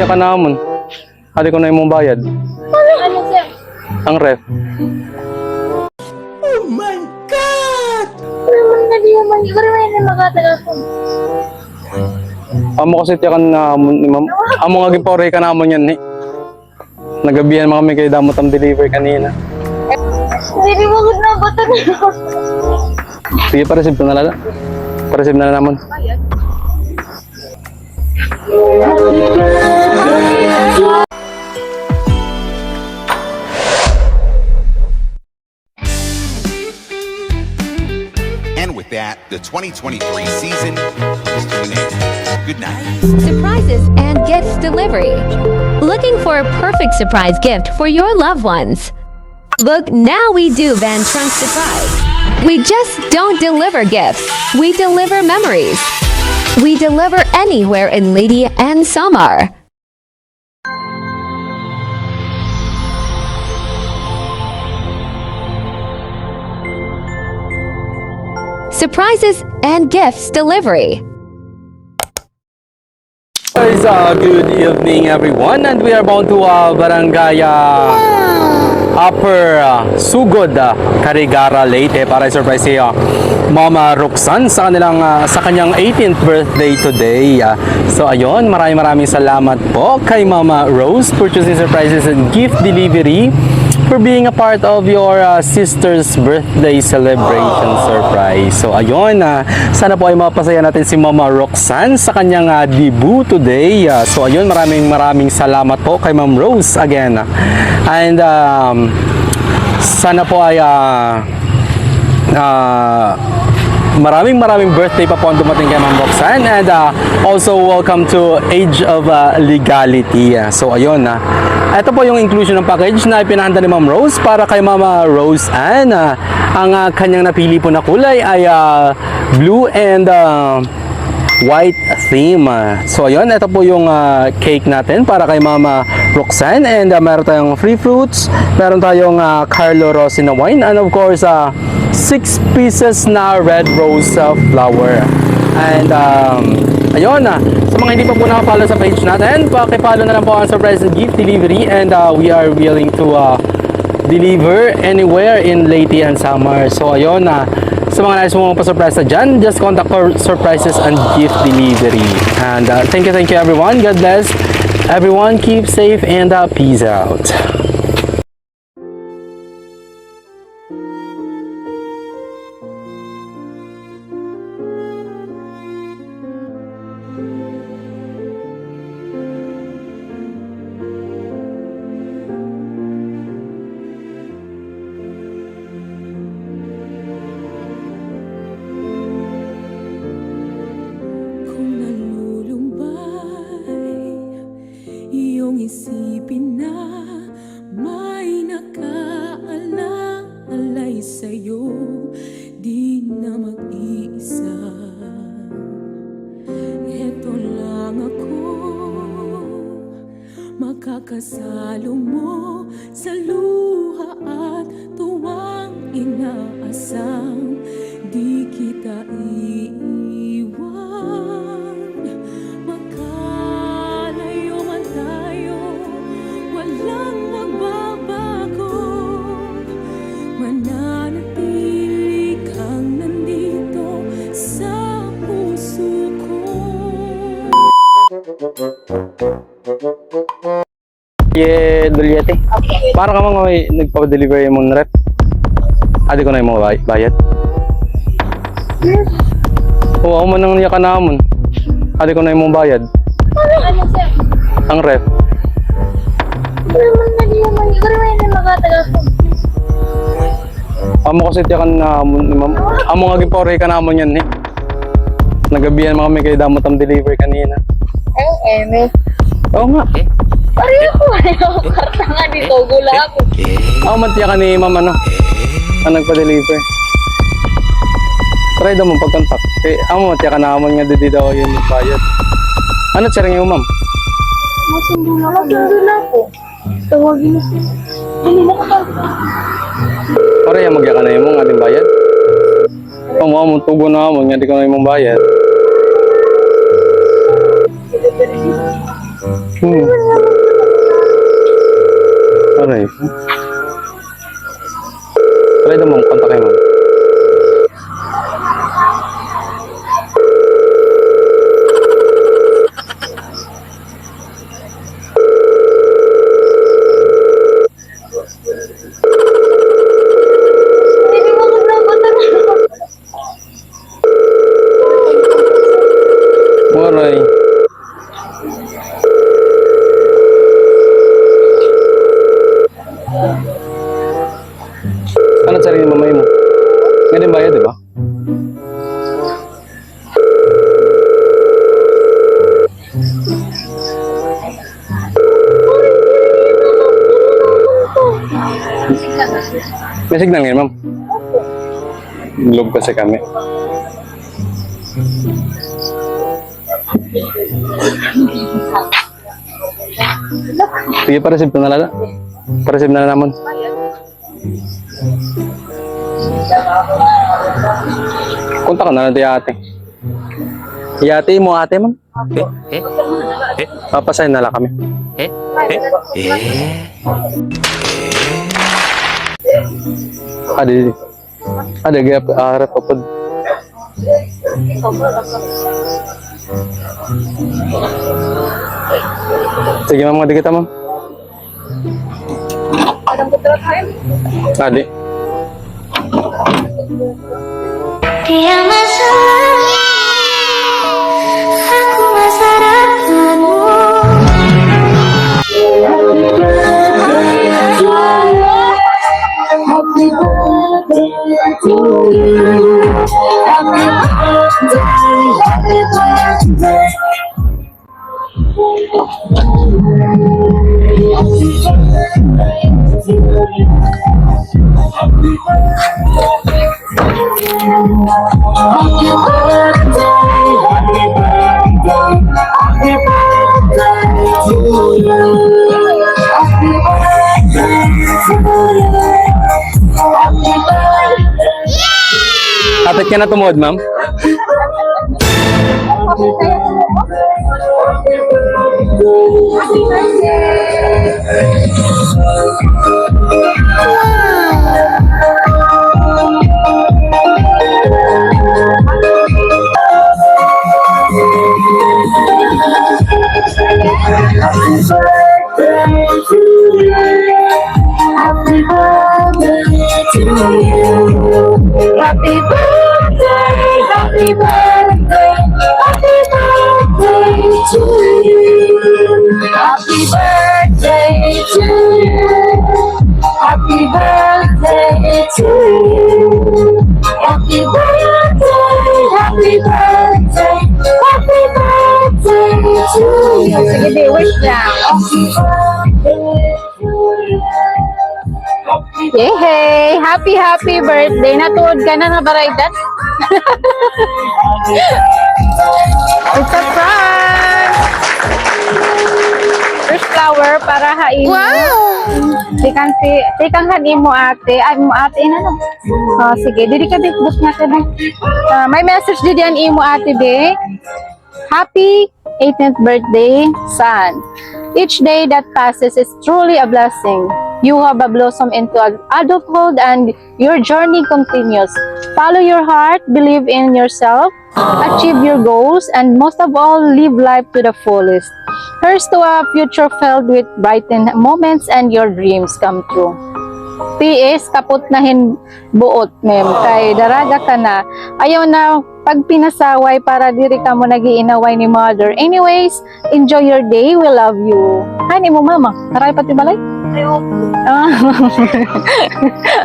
niya ka namon. Adi ko na imong bayad. Ano, sir? Ang ref. Oh my God! Naman na di naman. Ikaw naman yung makatelefon. Amo kasi tiyakan namon ni ma'am. Amo nga gipore ka namon yan ni. Nagabihan mga kami kay damot ang deliver kanina. Hindi mo good na ba ito? Sige, pa-receive na lang. Pa-receive na lang namon. And with that, the 2023 season is to an end. Good night. Surprises and gifts delivery. Looking for a perfect surprise gift for your loved ones? Look, now we do Van Trunk Surprise. We just don't deliver gifts, we deliver memories. We deliver anywhere in Lady and Samar. Surprises and gifts delivery. Guys, good evening everyone, and we are bound to Barangay Upper Sugod, Carigara, Leyte para i-surprise si Mama Roxanne sa kanyang 18th birthday today. So ayun, maraming salamat po kay Mama Rose for choosing surprises and gift delivery for being a part of your sister's birthday celebration surprise. So ayun, sana po ay mapasaya natin si Mama Roxanne sa kanyang debut today. So ayun, maraming salamat po kay Ma'am Rose again. And sana po ay maraming birthday pa po ang dumating kay Ma'am Roxanne, and also welcome to Age of Legality. So ayun, ito po yung inclusion ng package na ipinahanda ni Ma'am Rose para kay Mama Rose Ann. Ang kanyang napili po na kulay ay blue and white theme. So ayun, ito po yung cake natin para kay Mama Roxanne, and meron tayong free fruits, meron tayong Carlo Rossi na wine, and of course 6 pieces na red rose flower. And ayun, sa mga hindi pa po nakapollow sa page natin, pakipollow na lang po ang surprise gift delivery, and we are willing to deliver anywhere in Leyte and Samar. So ayun, sa mga nais mo pa-surprise na dyan, just contact for surprises and gift delivery. And thank you everyone. God bless everyone. Keep safe and peace out. Isipin na may nakaalay sa'yo, di na mag-iisa. Eto lang ako, makakasalo mo sa luha at tuwang inaasam. Di kita iiwan, makalayo man tayo, walang magbabago. Mananatili kang nandito sa puso ko. Dulyete. Para ka mga may nagpa-deliver yung mong rep. Adi ko na yung mga bayad. Oo, ako man nang niya ka namon. Adi ko na yung mong bayad. Ano, sir? Ang rep. Naman na di naman. Ikaw naman yung makatelefon. Amo kasi tiyakan namon ni ma'am. Amo nga gipore ka namon yan ni. Nagabihan mga kami kay damot ang deliver kanina. Ay, eme. Oo nga. Pareho ko. Ayaw, karta nga dito. Gula ako. Ako man tiyakan ni ma'am ang nagpa-deliver. Try daw mo pag-contact. Amo tiyakan namon nga dito daw yung bayad. Ano tsarang yung ma'am? Masundo na ako. Tawagin mo siya. Ano na ka? Para yung magya ka na yung mong ating bayad. Kung mo tugo na mo, nga di ka na yung mong bayad. Aray. Try daw ma'am, kontak kayo ma'am. Hindi mo ko nabatan. Aray. Ano sarili mamay mo? Nga din bayad, di ba? May signal ngayon, ma'am. Log kasi kami. Sige, pa-receive na lang. Pa-receive na naman. Punta ka na lang tayo ate. Iyate mo ate, ma'am. Papasahin na lang kami. Adi. Ada gap arep apa? Sige ma'am, ngadi kita ma'am. Alam ko talaga kayo. Adi. Dia masalah, aku masalahmu. Happy birthday to you. Happy birthday, happy birthday. Happy birthday, happy birthday, happy birthday to you. Happy birthday to you. Happy birthday. Kapit ka na tumuod, ma'am. Happy Happy birthday, happy birthday, happy birthday to you. Happy birthday to you. Happy birthday to you. Happy birthday, happy birthday, happy birthday to you. Sige, di, wish lang. Happy birthday to you. Yehey! Happy birthday! Natuod ka na Baraydan? It's a prank! First flower para hain. Wow! Tikang hanin mo ate. Ay mo ate, ano? Oh, sige, dili ka bus nga ka may message din yan imo ate be. Happy 18th birthday, son. Each day that passes is truly a blessing. You have a blossom into adulthood and your journey continues. Follow your heart, believe in yourself, achieve your goals, and most of all, live life to the fullest. Here's to a future filled with brightened moments and your dreams come true. PS, kapot na buot, mem. Kay daraga ka na. Ayaw na pag pinasaway para diri ka mo nagiinaway ni mother. Anyways, enjoy your day. We love you. Hani mo, mama. Taray pati balay?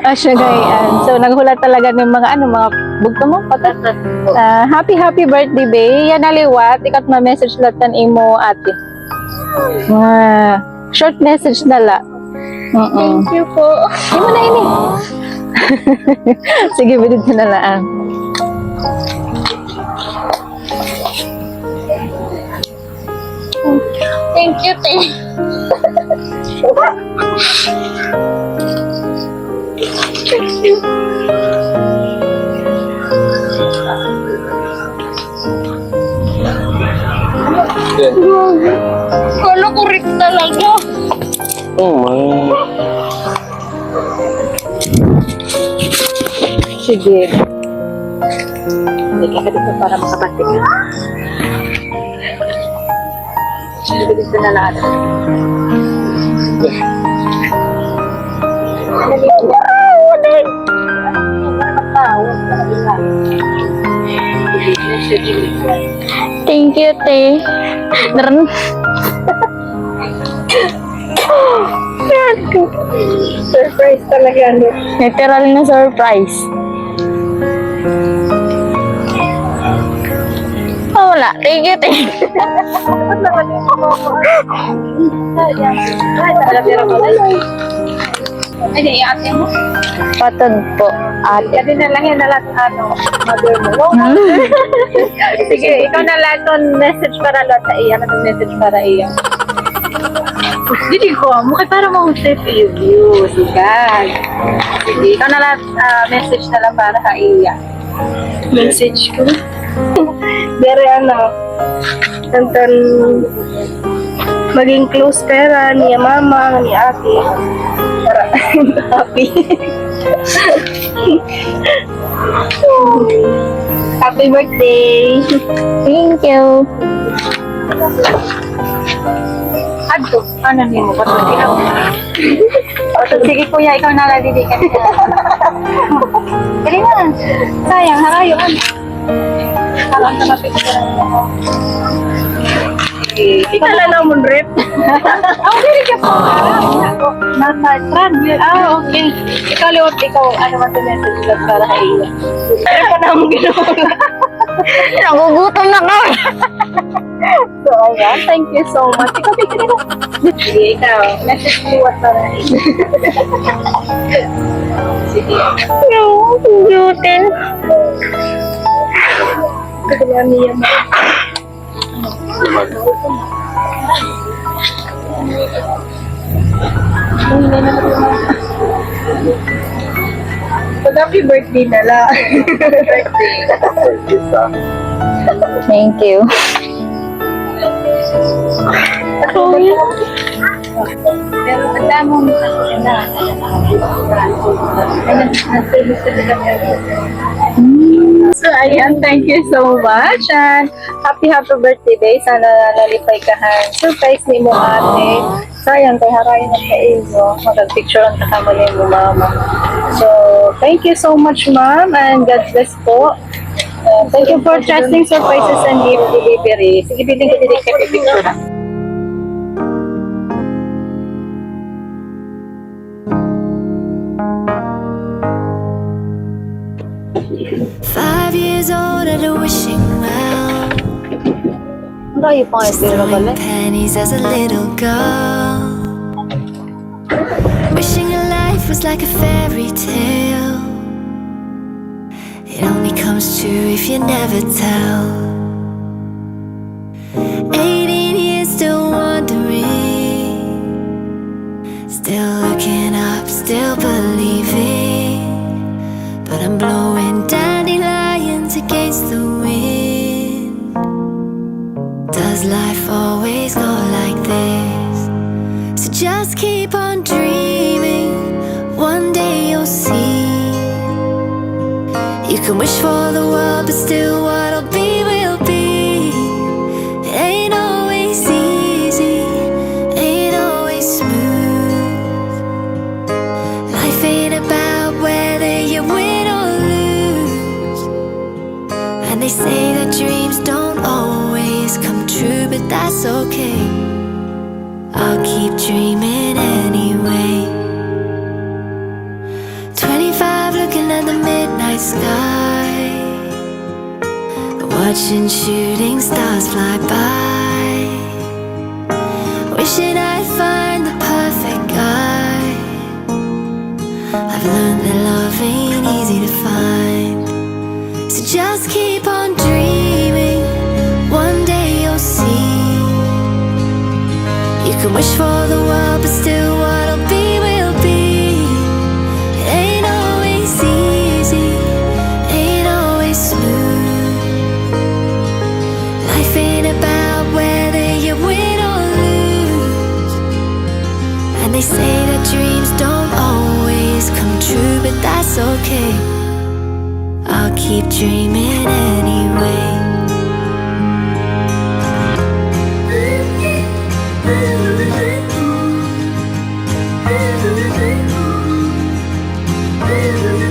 Asya gayan. So, naghulat talaga ng mga mga bugto mo, patat. Happy birthday, bae. Yan naliwat. Ikat ma-message latan imo, ate. Short message na la. Thank you po. Hindi mo na ini. Sige, bilid na lang. Thank you, Thank you. Yeah. Kala ko rin talaga. Oh, man. Sige. Hindi ka dito para makabati ka. Sige dito na lahat. Thank you, te. Naran. Surprise talaga. Literal na surprise. Oh, wala. Thank you, te. Ay, di, ate mo. Patod po, ate. Kasi na lang yan na lang, mother mo. Sige, ikaw na lang itong message para lot sa iya. Itong message para iya. Hindi ko, mukha para mahusay preview. Sigan. Sige, ikaw na lang message na lang para sa iya. Message ko? Pero tantan maging close pera ni mama, ni ate. Para happy. Happy birthday! Thank you! Adto, ano niyo mo? Ba't mag-inaw? Sige kuya, ikaw na lang didi ka. Dali na. Sayang, harayo. Harang na mapicturan mo. Ikaw na lang mo, rep. Dili ka po. Nasa transfer. Okay. Ikaw liwat, ikaw, ano man sa message lang para kay iya. Ano ka na mong ginawa? Nagugutom na ka. So, ayan. Thank you so much. Ikaw, picture na. Sige, ikaw. Message liwat para kay iya. Sige. No, gluten. Kaya niya mo. Happy birthday na lang. Thank you. Pero alam mo na. So, ayan, thank you so much. And happy birthday day. Sana nalipay ka han. Surprise ni mo ate. Sayang, kay harayin na sa iyo. Mag-picture ang kakamali mo, mama. So, thank you so much, ma'am. And God bless po. Thank you for trusting surprises and gift delivery. Sige, bilhin ko din kayo picture na. Old at a wishing well, Rayo pa nga pero pala. pennies as a little girl, wishing your life was like a fairy tale. It only comes true if you never tell. 18 years still wondering, still looking up, still believing, but I'm blowing dandelions against the wind. Does life always go like this? So just keep on dreaming, one day you'll see. You can wish for the world, but still what'll be will be. It ain't always easy, ain't always smooth. Life ain't about whether you win or lose. And they say that dreams don't always come true, but that's okay. I'll keep dreaming anyway. 25 looking at the midnight sky, watching shooting stars fly by, wishing I'd find the perfect guy. I've learned that love ain't easy to find. So just keep on dreaming, one day you'll see. You can wish for the world, but still what'll be will be. It ain't always easy, ain't always smooth. Life ain't about whether you win or lose. They say that dreams don't always come true, but that's okay. I'll keep dreaming anyway. Ooh.